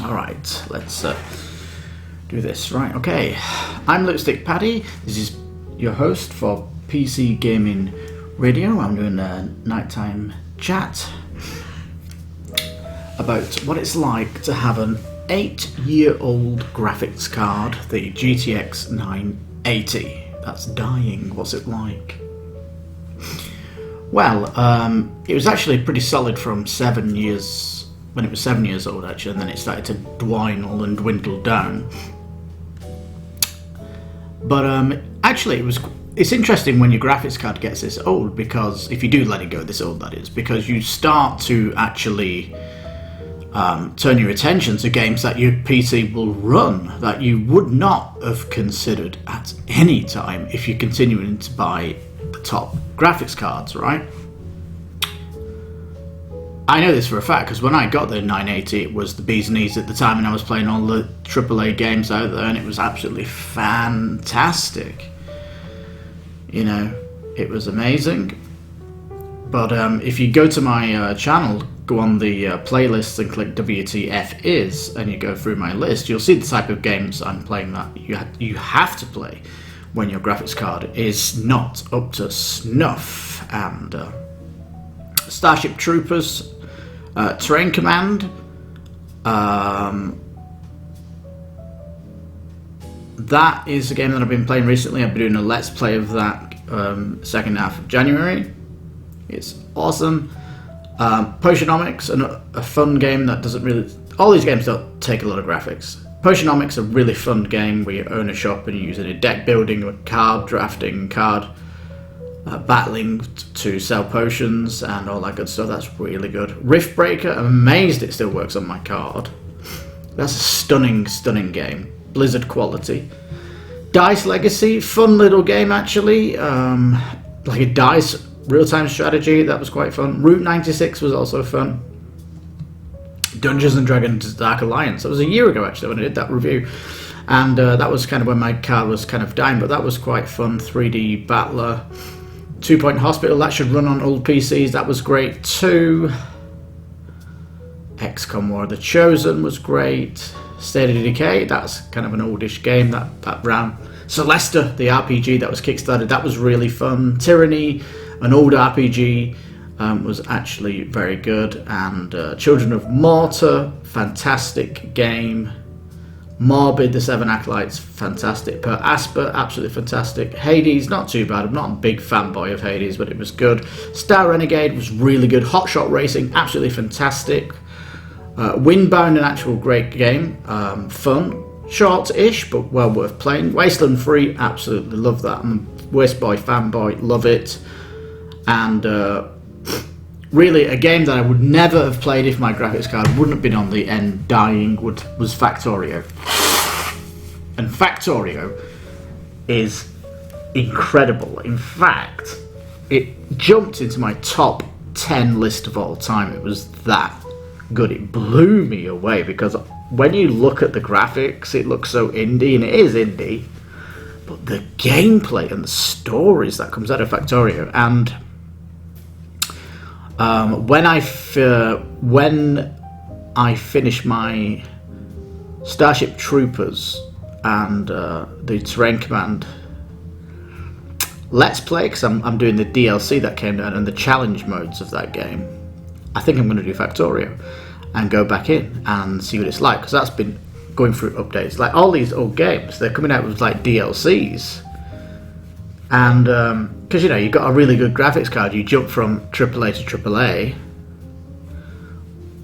Alright, let's do this. Right, okay. I'm Lipstickpaddy. This is your host for PC Gaming Radio. I'm doing a nighttime chat about what it's like to have an 8-year-old graphics card, the GTX 980. That's dying. What's it like? Well, it was actually pretty solid from 7 years, when it was 7 years old actually, and then it started to dwindle and dwindle down. But actually it's interesting when your graphics card gets this old, because if you do let it go this old, that is, because you start to actually turn your attention to games that your PC will run that you would not have considered at any time if you're continuing to buy the top graphics cards, right? I know this for a fact because when I got the 980, it was the bee's knees at the time, and I was playing all the AAA games out there, and it was absolutely fantastic. You know, it was amazing. But if you go to my channel, go on the playlists and click WTF is, and you go through my list, you'll see the type of games I'm playing that you have to play when your graphics card is not up to snuff. And Starship Troopers, Terrain Command, that is a game that I've been playing recently. I've been doing a Let's Play of that second half of January. It's awesome. Potionomics, a fun game that doesn't really... All these games don't take a lot of graphics. Potionomics, a really fun game where you own a shop and you're using a deck building, card drafting, card battling to sell potions and all that good stuff. That's really good. Riftbreaker, I'm amazed it still works on my card. That's a stunning, stunning game. Blizzard quality. Dice Legacy, fun little game actually. Like a dice real-time strategy, that was quite fun. Route 96 was also fun. Dungeons and Dragons Dark Alliance, that was a year ago actually when I did that review, and that was kind of when my card was kind of dying, but that was quite fun. 3D Battler. 2 Point Hospital, that should run on old PCs, that was great too. XCOM War of the Chosen was great. State of Decay, that's kind of an oldish game that ran. Celesta, the RPG that was kickstarted, that was really fun. Tyranny, an old RPG, was actually very good. And Children of Morta, fantastic game. Morbid, The Seven Acolytes, fantastic. Per Asper, absolutely fantastic. Hades, not too bad. I'm not a big fanboy of Hades, but it was good. Star Renegade was really good. Hotshot Racing, absolutely fantastic. Windbound, an actual great game. Fun. Short-ish, but well worth playing. Wasteland 3, absolutely love that. I'm a Wasteboy fanboy, love it. And really, a game that I would never have played if my graphics card wouldn't have been on the end dying was Factorio. And Factorio is incredible. In fact, it jumped into my top 10 list of all time. It was that good. It blew me away because when you look at the graphics, it looks so indie, and it is indie, but the gameplay and the stories that comes out of Factorio, and when I finish my Starship Troopers and the Terrain Command Let's Play, because I'm doing the DLC that came down and the challenge modes of that game, I think I'm going to do Factorio and go back in and see what it's like, because that's been going through updates. Like all these old games, they're coming out with like DLCs, and because you know, you've got a really good graphics card, you jump from AAA to AAA.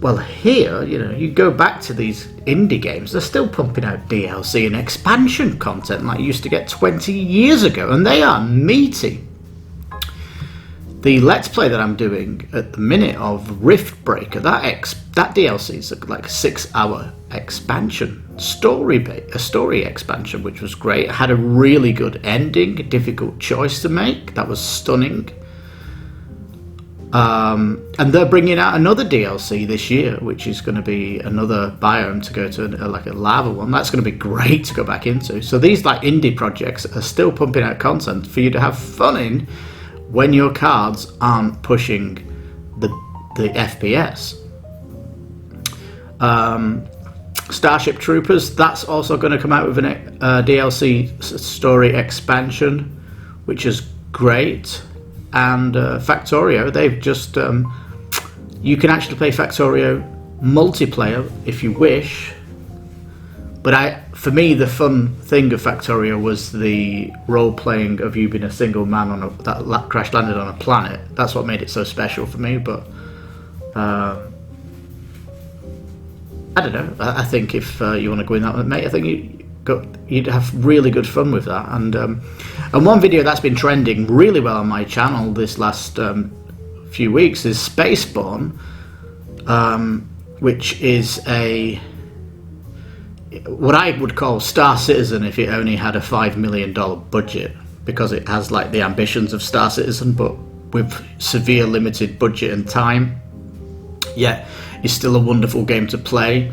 Well, here, you know, you go back to these indie games, they're still pumping out DLC and expansion content like you used to get 20 years ago, and they are meaty. The Let's Play that I'm doing at the minute of Riftbreaker, that DLC is like a 6-hour expansion, a story expansion, which was great. It had a really good ending, a difficult choice to make. That was stunning. And they're bringing out another DLC this year, which is going to be another biome to go to, like a lava one. That's going to be great to go back into. So these like indie projects are still pumping out content for you to have fun in when your cards aren't pushing the FPS. Starship Troopers, that's also going to come out with an DLC story expansion, which is great. And Factorio, they've just you can actually play Factorio multiplayer if you wish, but for me the fun thing of Factorio was the role playing of you being a single man on that crash landed on a planet. That's what made it so special for me. But I don't know. I think if you want to go in that with me, I think you'd have really good fun with that. And one video that's been trending really well on my channel this last few weeks is Spaceborne, which is what I would call Star Citizen if it only had a $5 million budget, because it has like the ambitions of Star Citizen but with severe limited budget and time. Yet it's still a wonderful game to play,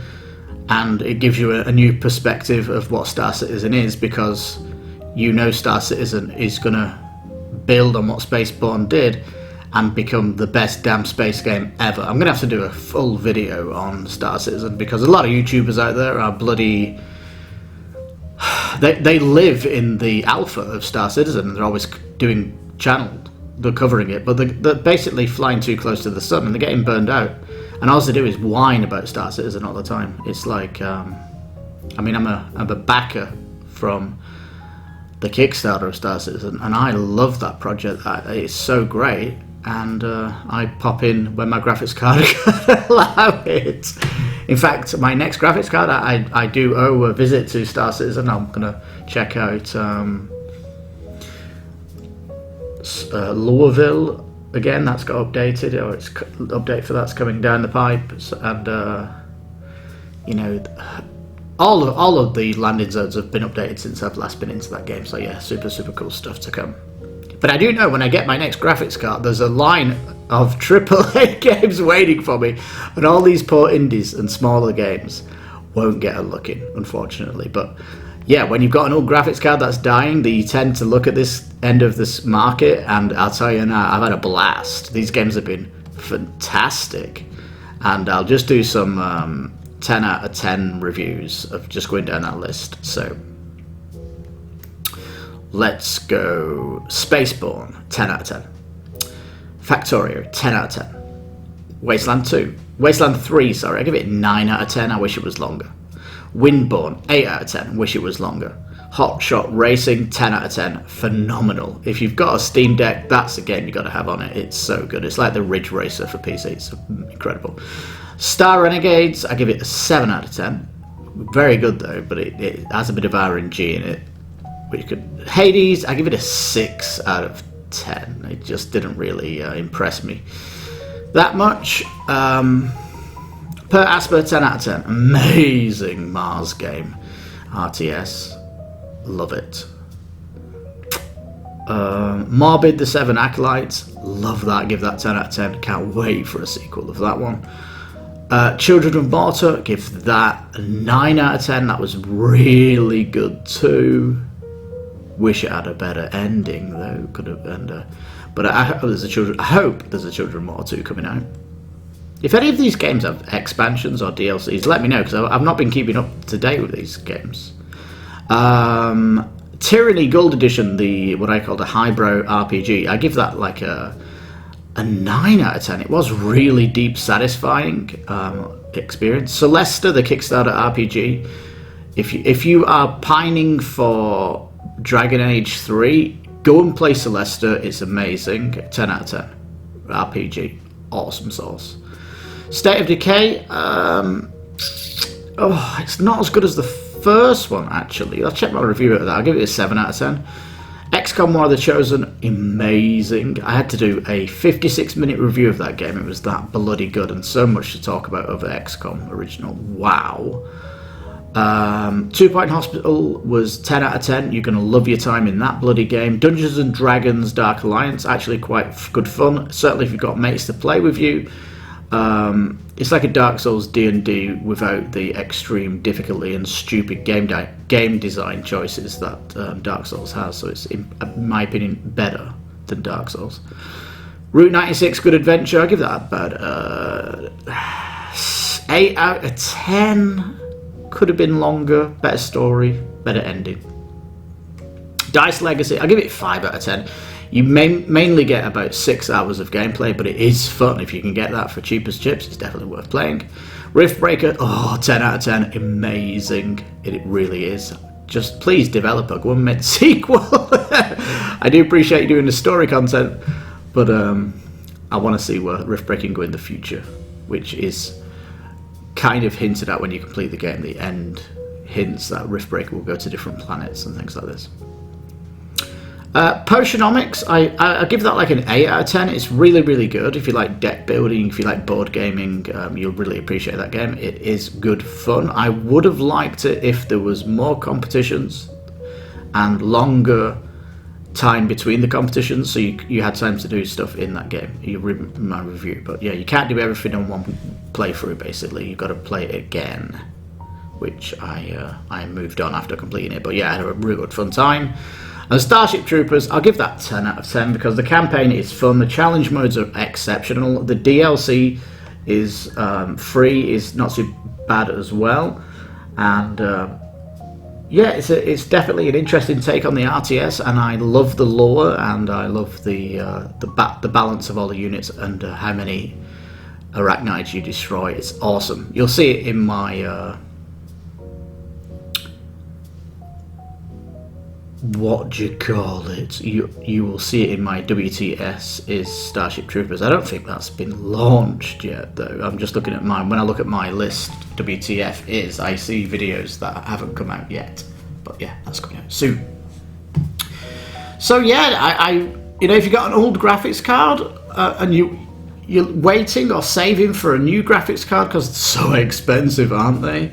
and it gives you a new perspective of what Star Citizen is, because you know Star Citizen is going to build on what Spaceborne did and become the best damn space game ever. I'm going to have to do a full video on Star Citizen, because a lot of YouTubers out there are bloody... They live in the alpha of Star Citizen. They're always doing they're covering it, but they're basically flying too close to the sun and they're getting burned out. And all they do is whine about Star Citizen all the time. It's like, I mean, I'm a backer from the Kickstarter of Star Citizen, and I love that project. It's so great, and I pop in when my graphics card can allow it. In fact, my next graphics card, I do owe a visit to Star Citizen. I'm gonna check out Louisville. Again, that's got updated, or it's update for that's coming down the pipe, and you know, all of the landing zones have been updated since I've last been into that game. So yeah, super cool stuff to come. But I do know when I get my next graphics card, there's a line of AAA games waiting for me, and all these poor indies and smaller games won't get a look in, unfortunately. But yeah, when you've got an old graphics card that's dying, you tend to look at this end of this market, and I'll tell you now, I've had a blast. These games have been fantastic, and I'll just do some 10 out of 10 reviews of just going down that list. So let's go. Spaceborne, 10 out of 10. Factorio, 10 out of 10. Wasteland 3, sorry, I give it 9 out of 10. I wish it was longer. Windborne, 8 out of 10. Wish it was longer. Hot Shot Racing, 10 out of 10. Phenomenal. If you've got a Steam Deck, that's a game you've got to have on it. It's so good. It's like the Ridge Racer for PC. It's incredible. Star Renegades, I give it a 7 out of 10. Very good though, but it has a bit of RNG in it. Hades, I give it a 6 out of 10. It just didn't really impress me that much. Per Asper, 10 out of 10. Amazing Mars game. RTS. Love it. Morbid, the 7 Acolytes. Love that. Give that 10 out of 10. Can't wait for a sequel of that one. Children of Mortar. Give that a 9 out of 10. That was really good too. Wish it had a better ending though. Could have ended. But I hope there's a Children of Mortar 2 coming out. If any of these games have expansions or DLCs, let me know, because I've not been keeping up to date with these games. Tyranny Gold Edition, what I call the highbrow RPG, I give that like a 9 out of 10. It was really deep, satisfying experience. Celesta, the Kickstarter RPG. If you are pining for Dragon Age 3, go and play Celesta. It's amazing. 10 out of 10. RPG. Awesome sauce. State of Decay, it's not as good as the first one, actually. I'll check my review of that. I'll give it a 7 out of 10. XCOM War of the Chosen, amazing. I had to do a 56-minute review of that game. It was that bloody good, and so much to talk about over XCOM original. Wow. 2 Point Hospital was 10 out of 10. You're going to love your time in that bloody game. Dungeons and Dragons Dark Alliance, actually quite good fun. Certainly if you've got mates to play with you. It's like a Dark Souls D&D without the extreme difficulty and stupid game design choices that Dark Souls has. So it's, in my opinion, better than Dark Souls. Route 96, Good Adventure. I give that about 8 out of 10. could have been longer, better story, better ending. Dice Legacy, I give it 5 out of 10. You mainly get about 6 hours of gameplay, but it is fun. If you can get that for cheap as chips, it's definitely worth playing. Riftbreaker, 10 out of 10, amazing. It really is. Just please, developer, go and make the sequel. I do appreciate you doing the story content, but I want to see where Riftbreaker go in the future, which is kind of hinted at when you complete the game. The end hints that Riftbreaker will go to different planets and things like this. Potionomics, I give that like an 8 out of 10. It's really, really good. If you like deck building, if you like board gaming, you'll really appreciate that game. It is good fun. I would have liked it if there was more competitions and longer time between the competitions, so you had time to do stuff in that game. You read my review, but yeah, you can't do everything in one playthrough. Basically, you've got to play it again, which I moved on after completing it. But yeah, I had a really good fun time. And Starship Troopers, I'll give that 10 out of 10 because the campaign is fun. The challenge modes are exceptional. The DLC is free, is not so bad as well, and yeah, it's definitely an interesting take on the RTS, and I love the lore, and I love the balance of all the units and how many arachnids you destroy. It's awesome. You'll see it in my what do you call it? You will see it in my WTS is Starship Troopers. I don't think that's been launched yet, though. I'm just looking at mine. When I look at my list, WTF is, I see videos that haven't come out yet. But yeah, that's coming out soon. So yeah, I you know, if you got an old graphics card and you're waiting or saving for a new graphics card because it's so expensive, aren't they?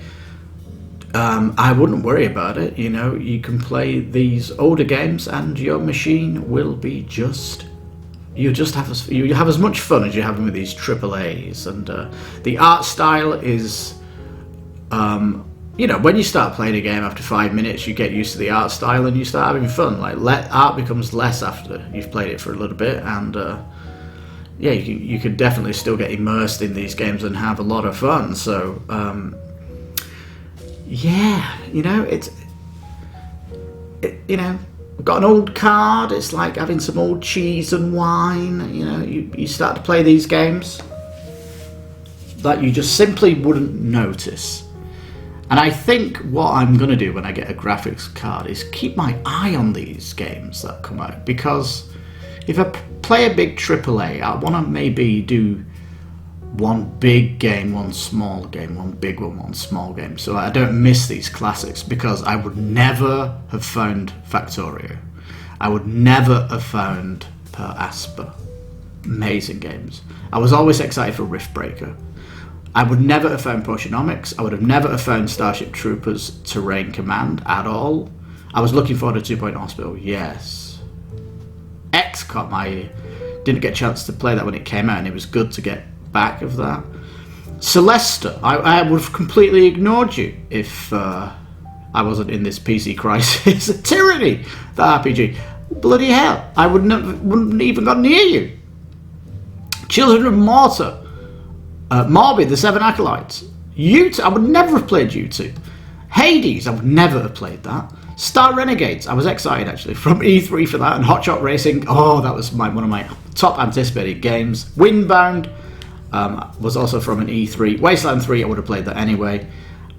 I wouldn't worry about it. You know, you can play these older games and your machine will be you have as much fun as you're having with these AAAs. And the art style is, you know, when you start playing a game after 5 minutes, you get used to the art style and you start having fun. Like, art becomes less after you've played it for a little bit, and yeah, you can definitely still get immersed in these games and have a lot of fun. So yeah, you know, you know, I've got an old card. It's like having some old cheese and wine. You know, you start to play these games that you just simply wouldn't notice. And I think what I'm going to do when I get a graphics card is keep my eye on these games that come out, because if I play a big AAA, I want to maybe do one big game, one small game, one big one small game, so I don't miss these classics, because I would never have found Factorio. I would never have found Per Asper. Amazing games. I was always excited for Riftbreaker. I would never have found Potionomics. I would have never have found Starship Troopers Terrain Command at all. I was looking forward to 2 Point Hospital, yes. XCOM, I didn't get a chance to play that when it came out, and it was good to get back of that. Celesta, I would have completely ignored you if I wasn't in this PC crisis. Tyranny, the RPG. Bloody hell, I wouldn't even got near you. Children of Mortar, Morbid, the Seven Acolytes. U2, I would never have played U2. Hades, I would never have played that. Star Renegades, I was excited actually from E3 for that, and Hot Shot Racing, oh, that was one of my top anticipated games. Windbound was also from an E3. Wasteland 3, I would have played that anyway.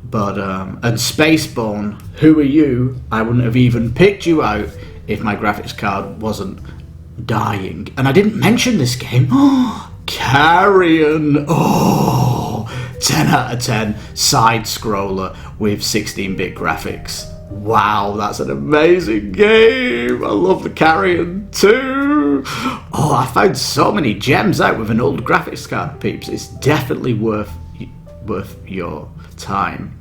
But and Spaceborne, who are you? I wouldn't have even picked you out if my graphics card wasn't dying. And I didn't mention this game. Oh, Carrion. Oh, 10 out of 10 side scroller with 16-bit graphics. Wow, that's an amazing game. I love the Carrion too. Oh, I found so many gems out with an old graphics card, peeps. It's definitely worth your time.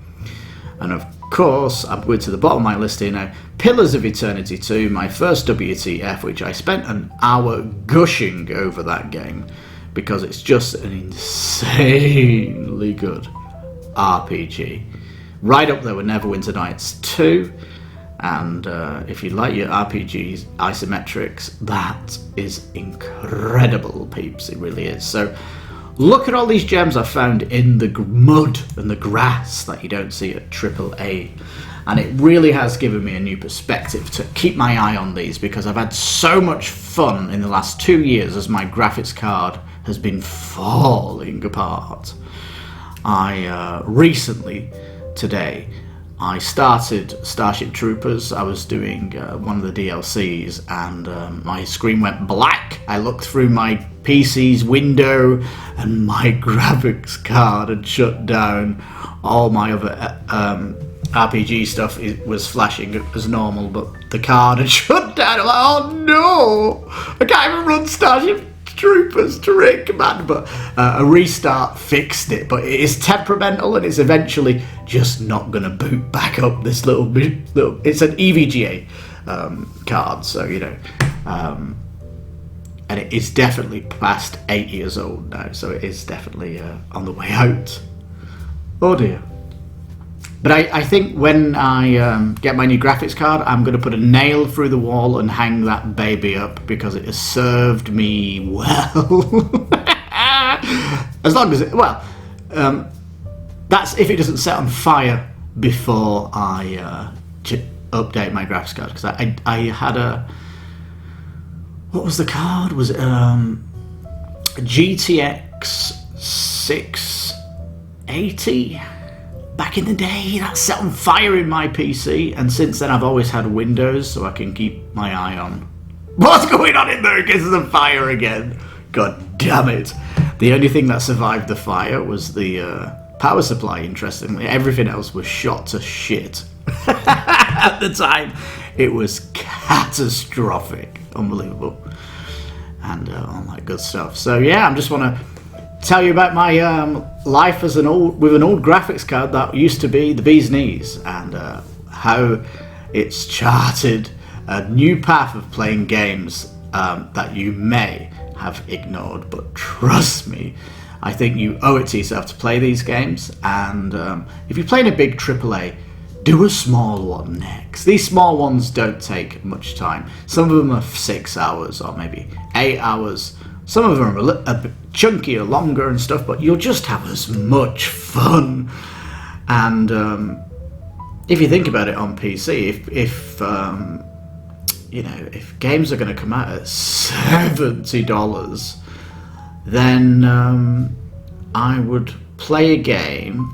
And of course, I'm going to the bottom of my list here now. Pillars of Eternity 2, my first WTF, which I spent an hour gushing over that game because it's just an insanely good RPG. Right up there with Neverwinter Nights 2, and if you like your RPGs, isometrics, that is incredible, peeps, it really is. So Look at all these gems I found in the mud and the grass that you don't see at AAA. And it really has given me a new perspective to keep my eye on these, because I've had so much fun in the last 2 years as my graphics card has been falling apart. I recently, today, I started Starship Troopers. I was doing one of the DLCs, and my screen went black. I looked through my PC's window and my graphics card had shut down. All my other RPG stuff was flashing as normal, but the card had shut down. I'm like, oh no! I can't even run Starship Troopers terrain command, but a restart fixed it. But it is temperamental, and it's eventually just not going to boot back up this little. It's an EVGA card, so you know, and it is definitely past 8 years old now, so it is definitely on the way out. Oh dear. But I think when I get my new graphics card, I'm going to put a nail through the wall and hang that baby up, because it has served me well. As long as it, well, that's if it doesn't set on fire before I update my graphics card. Because I had a, what was the card? Was it a GTX 680? Back in the day, that set on fire in my PC, and since then I've always had Windows, so I can keep my eye on what's going on in there in case there's a fire again. God damn it. The only thing that survived the fire was the power supply, interestingly. Everything else was shot to shit. At the time, it was catastrophic. Unbelievable. And all that good stuff. So yeah, I just want to tell you about my life as with an old graphics card that used to be the bee's knees, and how it's charted a new path of playing games that you may have ignored. But trust me, I think you owe it to yourself to play these games. And if you're playing a big AAA, do a small one next. These small ones don't take much time. Some of them are 6 hours or maybe 8 hours. Some of them are a bit chunkier, longer and stuff, but you'll just have as much fun. And if you think about it on PC, if you know, if games are going to come out at $70, then I would play a game,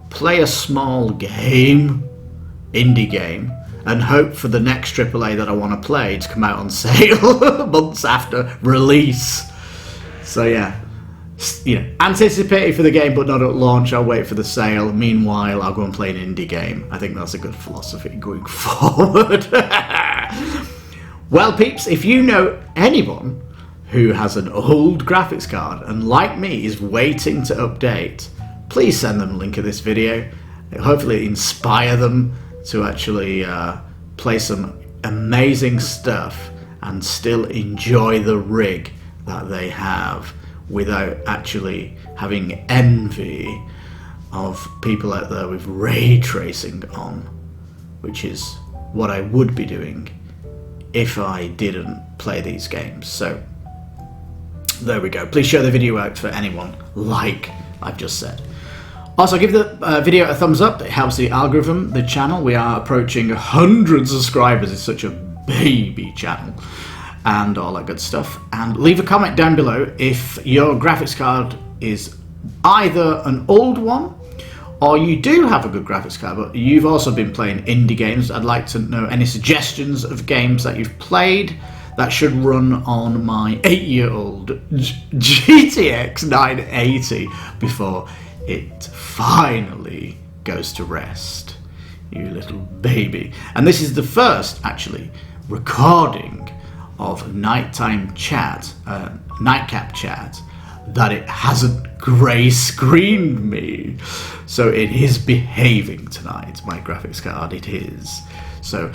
play a small game, indie game, and hope for the next AAA that I want to play to come out on sale months after release. So yeah, you know, anticipate for the game but not at launch. I'll wait for the sale. Meanwhile, I'll go and play an indie game. I think that's a good philosophy going forward. Well, peeps, if you know anyone who has an old graphics card and, like me, is waiting to update, please send them a link of this video. It'll hopefully inspire them to actually play some amazing stuff and still enjoy the rig that they have without actually having envy of people out there with ray tracing on, which is what I would be doing if I didn't play these games. So there we go. Please share the video out for anyone, like I've just said. Also, give the video a thumbs up. It helps the algorithm, the channel. We are approaching 100 subscribers. It's such a baby channel. And all that good stuff. And leave a comment down below if your graphics card is either an old one, or you do have a good graphics card, but you've also been playing indie games. I'd like to know any suggestions of games that you've played that should run on my 8-year-old GTX 980 before it finally goes to rest. You little baby. And this is the first, actually, recording of nighttime chat, nightcap chat, that it hasn't grey screened me. So it is behaving tonight, my graphics card, it is. So,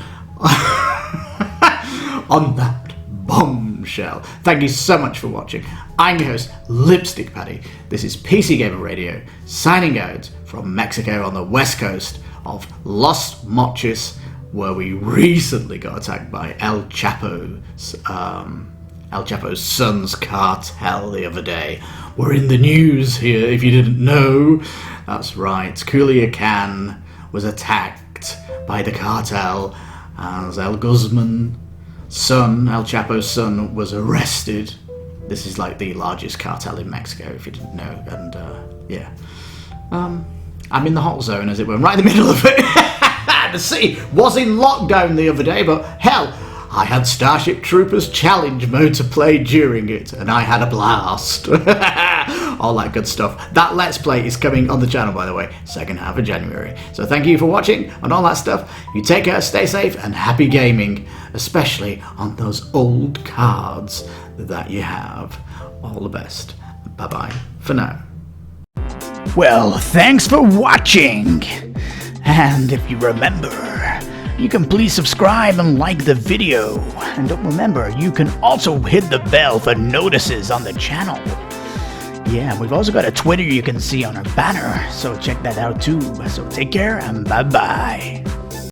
on that bombshell, thank you so much for watching. I'm your host, Lipstickpaddy. This is PC Gamer Radio, signing out from Mexico on the west coast of Los Mochis, where we recently got attacked by El Chapo's El Chapo's son's cartel the other day. We're in the news here, if you didn't know. That's right, Culiacan was attacked by the cartel as El Guzman's son, El Chapo's son, was arrested. This is like the largest cartel in Mexico, if you didn't know. And yeah, I'm in the hot zone, as it were, right in the middle of it. The city was in lockdown the other day, but hell, I had Starship Troopers Challenge mode to play during it, and I had a blast. All that good stuff. That Let's Play is coming on the channel, by the way, second half of January. So thank you for watching and all that stuff. You take care, stay safe, and happy gaming, especially on those old cards that you have. All the best. Bye-bye for now. Well, thanks for watching. And if you remember, you can please subscribe and like the video. And don't remember, you can also hit the bell for notices on the channel. Yeah, we've also got a Twitter you can see on our banner, so check that out too. So take care and bye-bye.